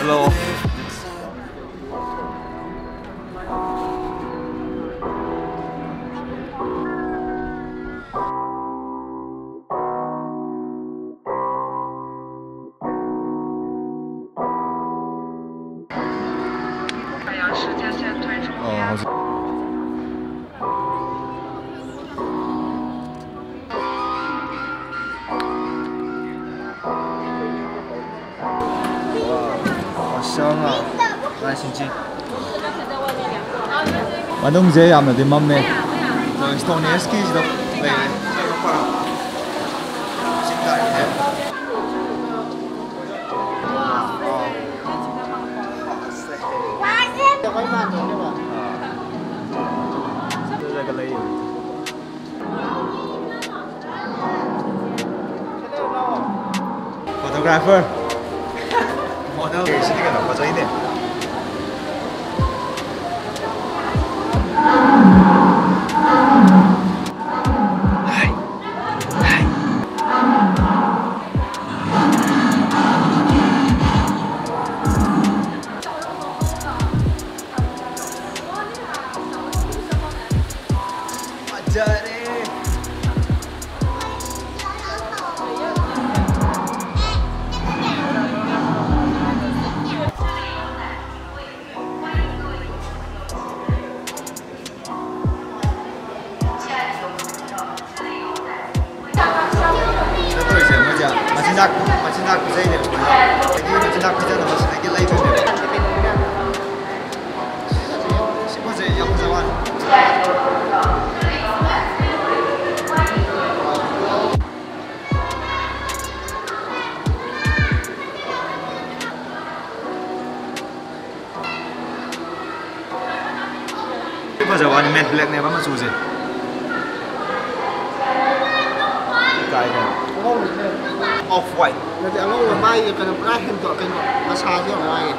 Hello.香啊，来心情。玩东西也咪啲乜咩？就 Stone Ski 就嚟，再個快。先大嘅。哇塞！慢啲嘛。就這個雷。Photographer。model sini kan apa ini? Hai. Hai. Ajar nih. Macam nak bisa ini, lagi macam nak bisa nama lagi lain tu. Siapa sih yang zaman? Siapa zaman matte black ni apa maksud sih? Kaya. Off white. Nanti aku mai kena pernah hendak kena massage yang mai.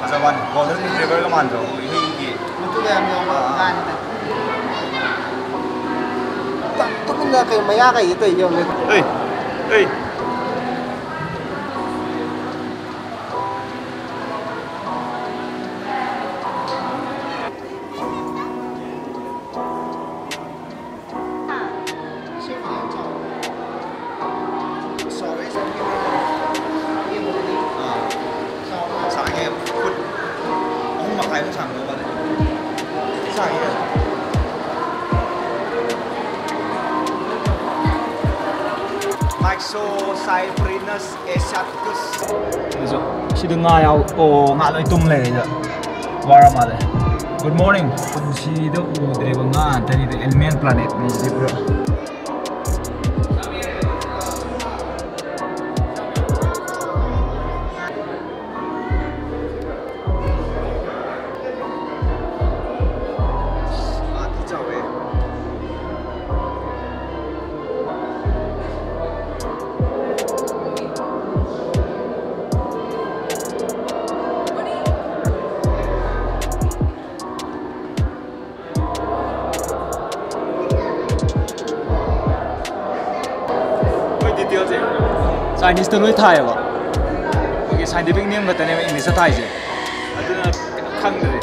Masawan, golden retriever ke mana tu? Ini. Itu dia yang kan. Tak, tu benda kayak maya kayak itu yang. Hey, hey. Myxocybrinus asiaticus. So, si dengar yang ngalai tum leh je. Warm ada. Good morning. Si tu dari bangga dari Alien Planet ni je bro. Chinese tu lui Thai apa? Bagi scientific name kata ni English Thai je. Ada nak kang deh.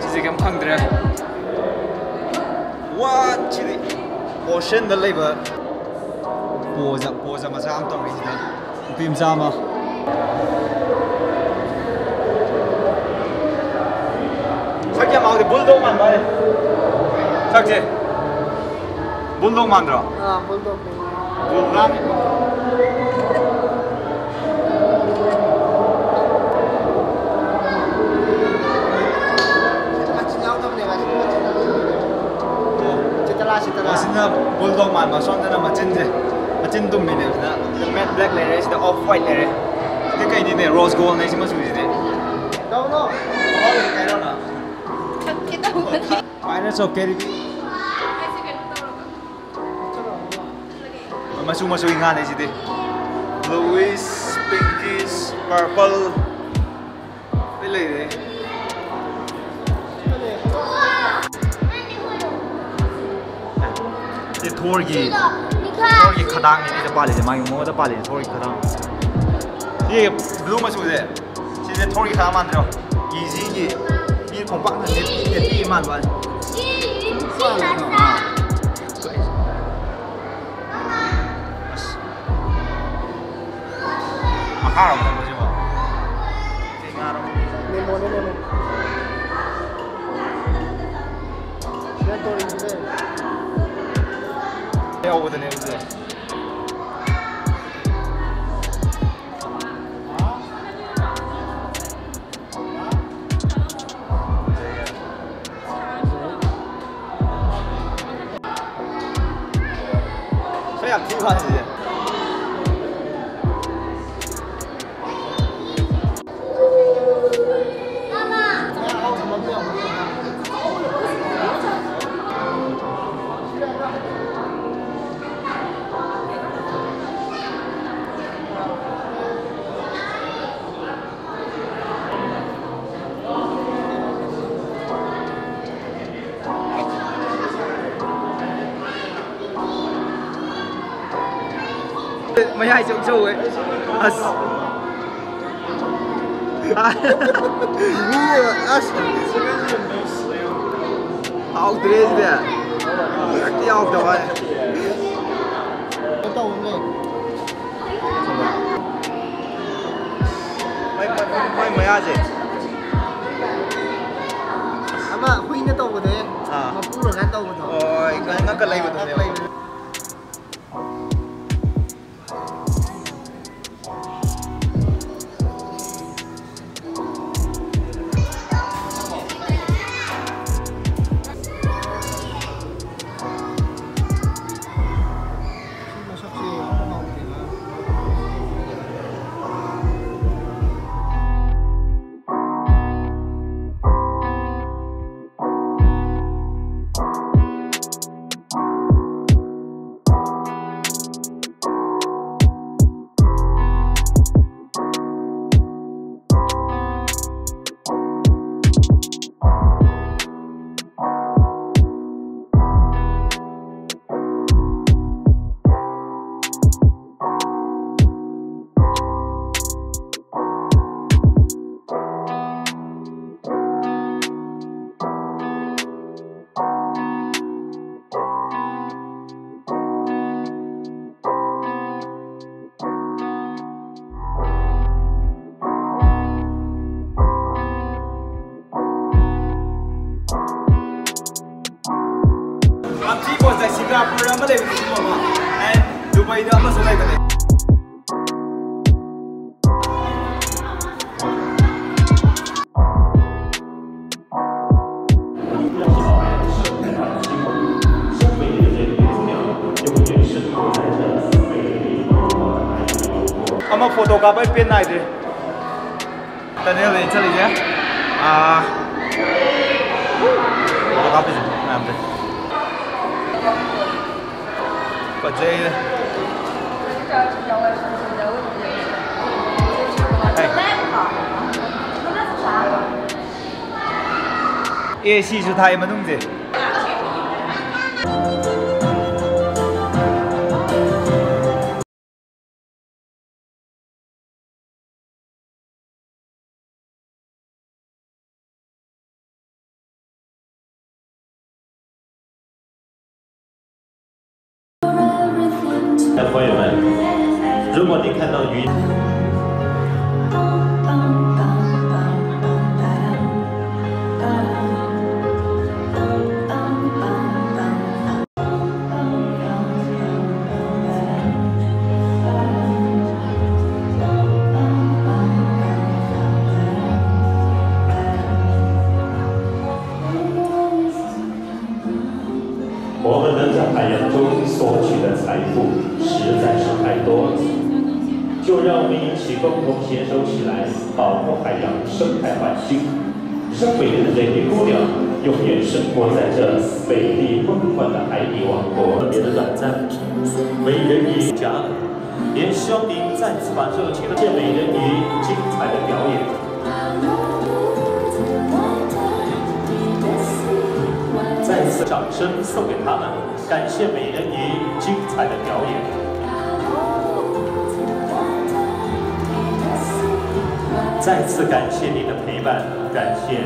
Jadi kamu kang deh. What? Jadi ocean dah lebar. Poza macam am tahu ini dah. Pim sama. Sakit mau di bulldog man balik. Sakit. Bulldog man dra. Bulldog. Bulldog. Masih bulldog man, masuk dalam macam tu ni na. Matte black layer, sida off white layer. Kita kayak ini rose gold ni semua sudah ni. Tahu no? Oh, kayak mana? Kita buat. Finance okay ni. Masuk ingat ni sida. Bluish, pinkish, purple. Pilih ni. 这土耳其卡当的这巴黎的嘛，用我的巴黎土耳其卡当。这 blue 嘛是不是？现在土耳其卡当嘛的，easy 的，你恐怕你第一慢完。啊。对。啊，看了吗？不是吗？这看了吗？没摸。现在多一点。要我的那个。这样批判的。妈妈，你要什么不要？没爱就周围，啊是，啊，你啊是，好对的，要不然，到我们。没啥子。阿妈，会那到不得，啊，我不能按到不得。哦，那个累不得。在新加坡没来过中国嘛？哎，杜拜的没说来过的。我们 photograph 边来的，在这里这里的啊，photograph 的，那不对。把这个，也是就他们弄的。朋友们，如果你看到鱼，我们能在海洋中索取的财富实在是太多了，就让我们一起共同携手起来，保护海洋生态环境，让美丽的人鱼姑娘永远生活在这美丽梦幻的海底王国。特别的短暂，美人鱼家人，也希望您再次把热情的见美人鱼精彩的表演。在再次掌声送给他们，感谢美人鱼精彩的表演。再次感谢您的陪伴，感谢。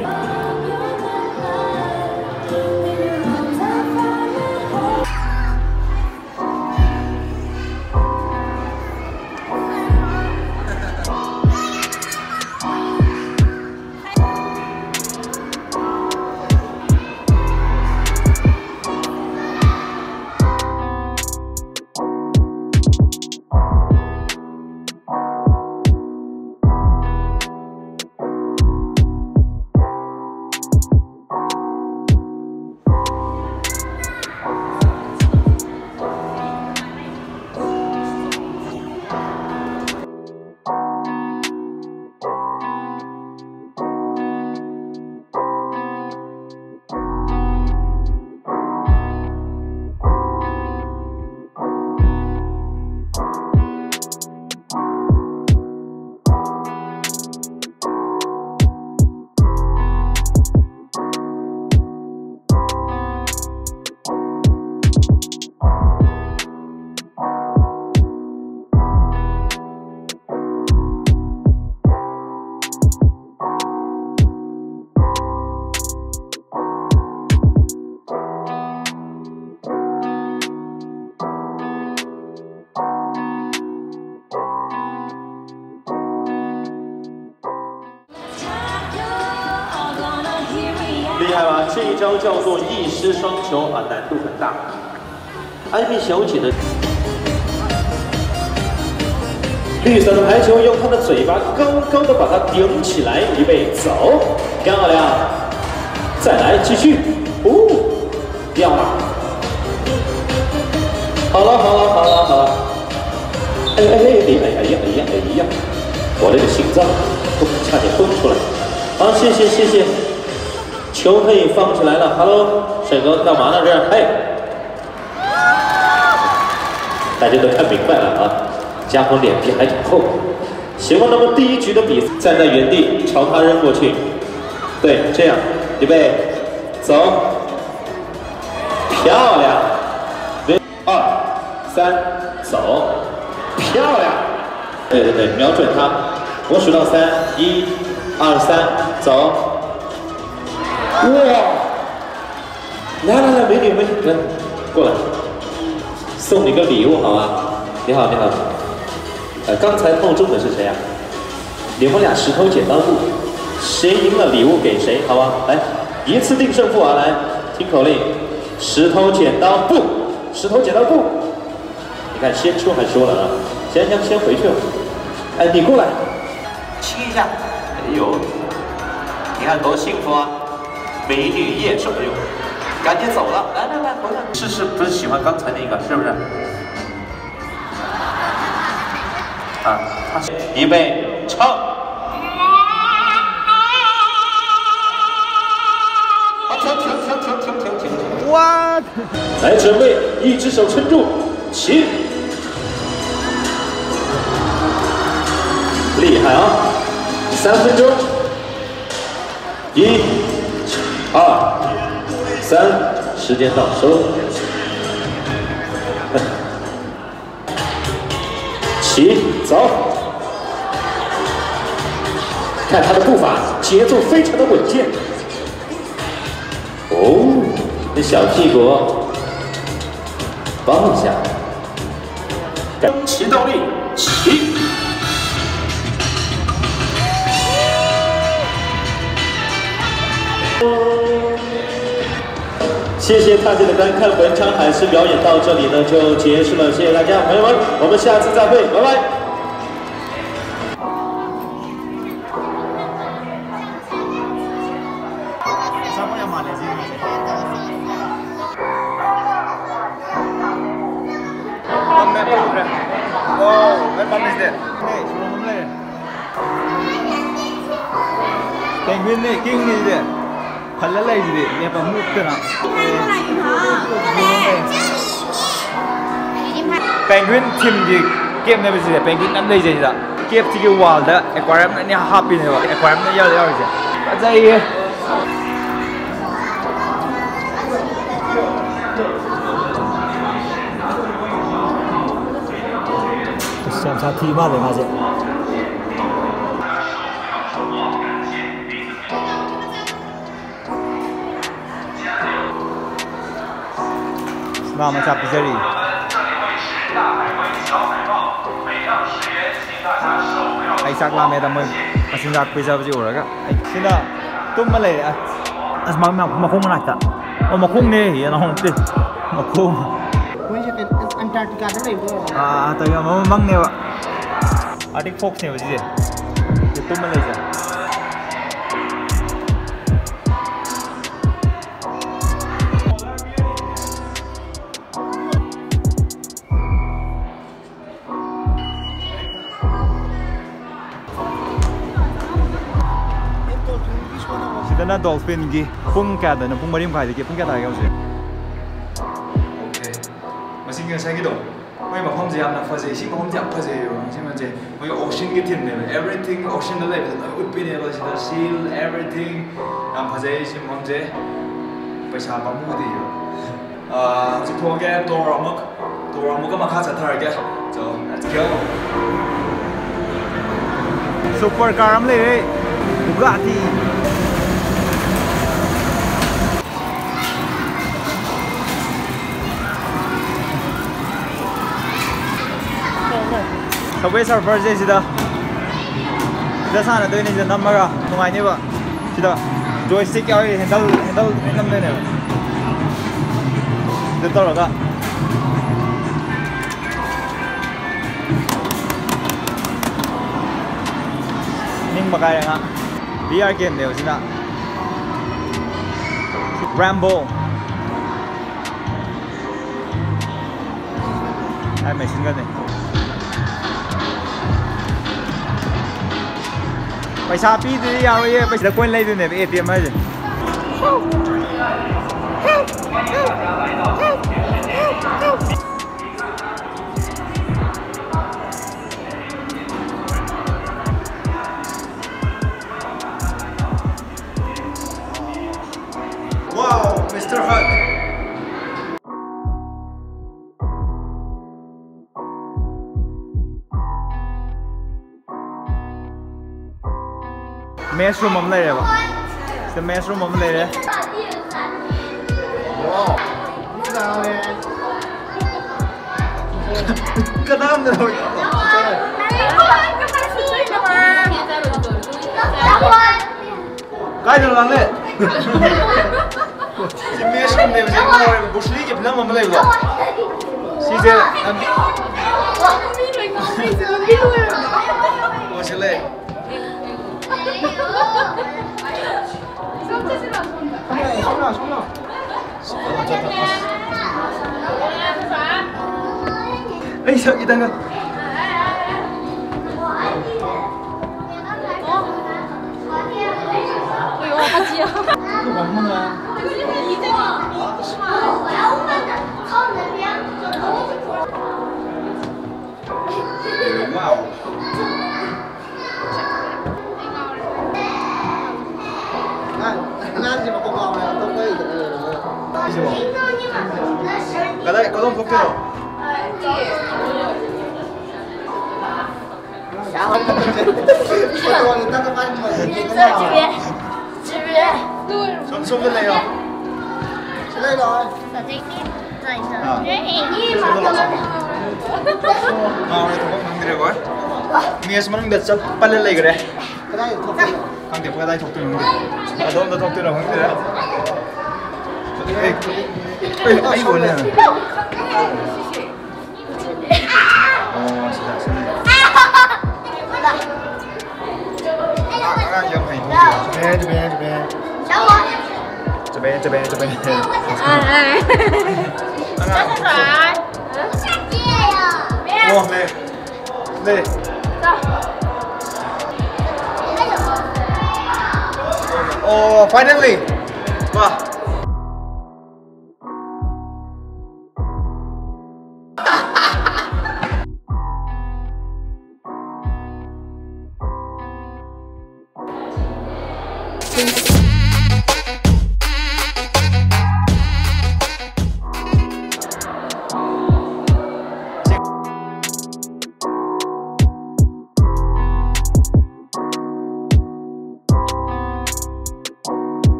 厉害吧？这一招叫做一狮双球啊，难度很大。艾米小姐的绿色的排球用她的嘴巴高高的把它顶起来，预备走，漂亮！再来继续，掉了。好了，哎呀，我这个心脏都差点崩出来。好，谢谢。球可以放起来了。Hello， 帅哥干嘛呢？这，嘿，大家都看明白了啊，家伙脸皮还挺厚。行了，那么第一局的比赛，站在原地朝他扔过去，对，这样，预备，走，漂亮，2、3，走，漂亮，对，瞄准他，我数到3，1、2、3，走。哇！来，美女，来，过来，送你个礼物，好吗？你好。刚才碰中的是谁呀？你们俩石头剪刀布，谁赢了礼物给谁，好吧？来，一次定胜负啊！来，听口令，石头剪刀布。你看，先出还说了啊，先回去了。哎，你过来，亲一下。哎呦，你看多幸福啊！美女夜手游，赶紧走了！来，回来。是不是喜欢刚才那个？是不是？啊，预备，唱。停！哇！来，准备，一只手撑住，起！厉害啊！3分钟，1、2、3，时间到，收。起，走。看他的步伐，节奏非常的稳健。哦，那小屁股，帮一下。起倒立，起。谢谢大家的观看，本场海狮表演到这里呢就结束了，谢谢大家，朋友们，我们下次再会，拜拜。Penguin nih, king nih dia. Halal lagi dia, dia pamuk kena. Penguin team di game này bây giờ penguin ăn đây gì đó. Game thì cái wall đó, aquarium này happy này, aquarium này giao gì. Bây giờ T 嘛的嘛是。那么在这里。ไอ้ซักลาเมตามึงมาสินจากไปเจอไปอยู่แล้วก็ไอ้สินะตุ้มมาเลยอ่ะมาคุ้งมันหนักจ้ะโอ้มาคุ้งนี่เหี้ยน้องติมาคุ้งคุณจะเป็นอันตาร์กติกาได้ไหมแต่ก็มันมั่งเนี่ยวะอาร์ติกโฟกเนี่ยวะจีจะตุ้มมาเลยจ้ะนั่นดอลฟินกี่พุ่งแก่แต่นั่นพุ่งมาริมไข่กี่พุ่งแก่ตายกันสิโอเคมาสิ่งที่ใช้กี่ดอกไม่มาพร้อมจะยามนักฟ้าเสียสิ่งมาพร้อมจะฟ้าเสียอยู่ใช่ไหมเจ๊มันก็โอเชียนกี่ทีมเนี่ย everything ocean นั่นแหละอุดปีเนี่ยเราใช้ seal everything ยามฟ้าเสียสิ่งพร้อมเจ๊ไปชาบังมูดีอยู่จะทัวร์แกตัวเรามุกก็มาฆ่าสัตว์ทาร์แกจ้า let's go ซุปเปอร์คาร์มเลยบุกาตีSubway Surfer sih sudah sana tu ini je nama tungai ni ba sudah joystick yang handle nama ni betul tak ning pakai yang VR game ni sini Rambo mesin kan niไปชาปีดีเอาไว้ไปตะกวนเลยดูเนี่ยไปATMมาสิว้าวมิสเตอร์ฮัทเมสรูมมันเลยเหรอจะเมสรูมมันเลยเลยว้าวก็ได้เลยใกล้จะลังเลยจะเมสรูมเลยจะบุษลีเก็บน้ำมันเลยเหรอซีเจโอ้ใช่เลย哎，一单个。哎呦，好急啊！干嘛呢？哇哦！那怎么不搞呢？都可以的。是不？嗰種福建佬。然后我你那个班这边，送俾你啊！之類的。我哋同我講啲嚟講，咩什麼嘢就不嚟嚟嘅咧？강대 보가 다이 톡도는 데. 너무 톡도라 황대라. 에이 원래. 진짜 진짜. 아, 영 pai 톡도. 배. 저 배. 와, 네. Oh, finally! Wah.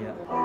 的。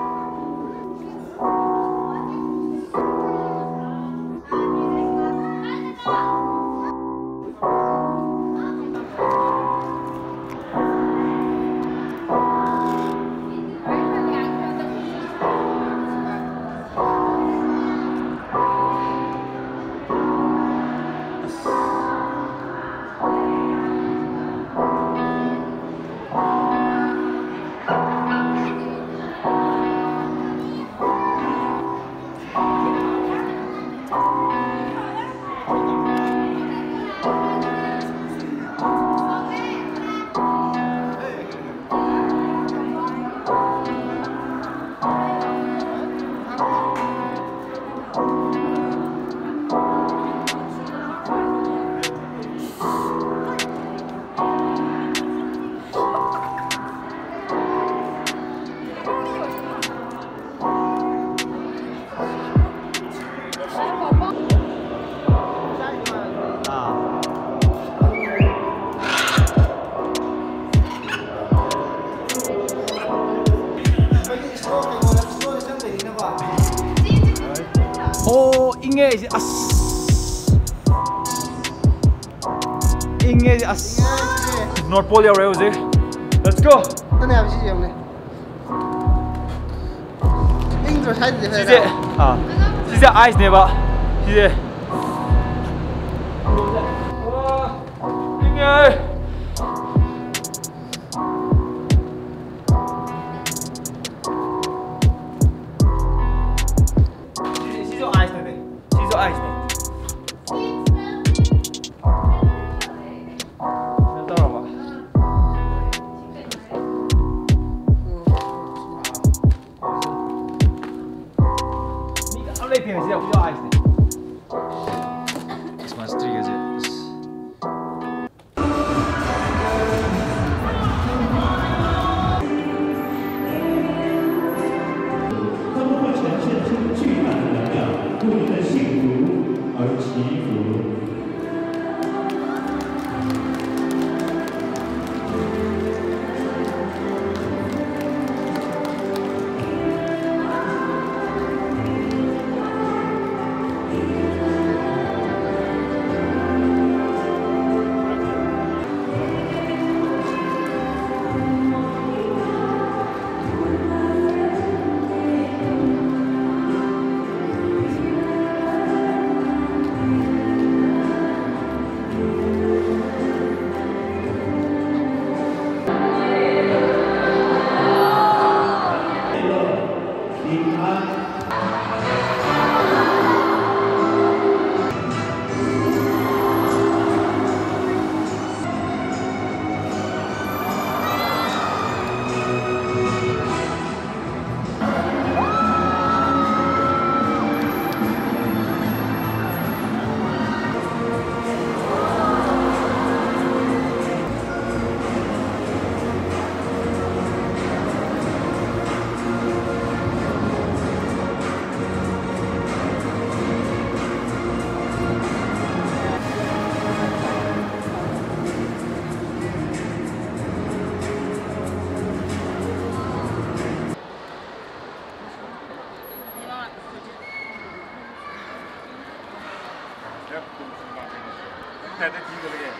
Ingeci as. Ingeci as. North Pole 여래요 이제. Let's go. Cái này là gì vậy? Anh rồi sai gì vậy? 시제 시제 아이스 네바. 시제. 잉에.太太几个了耶？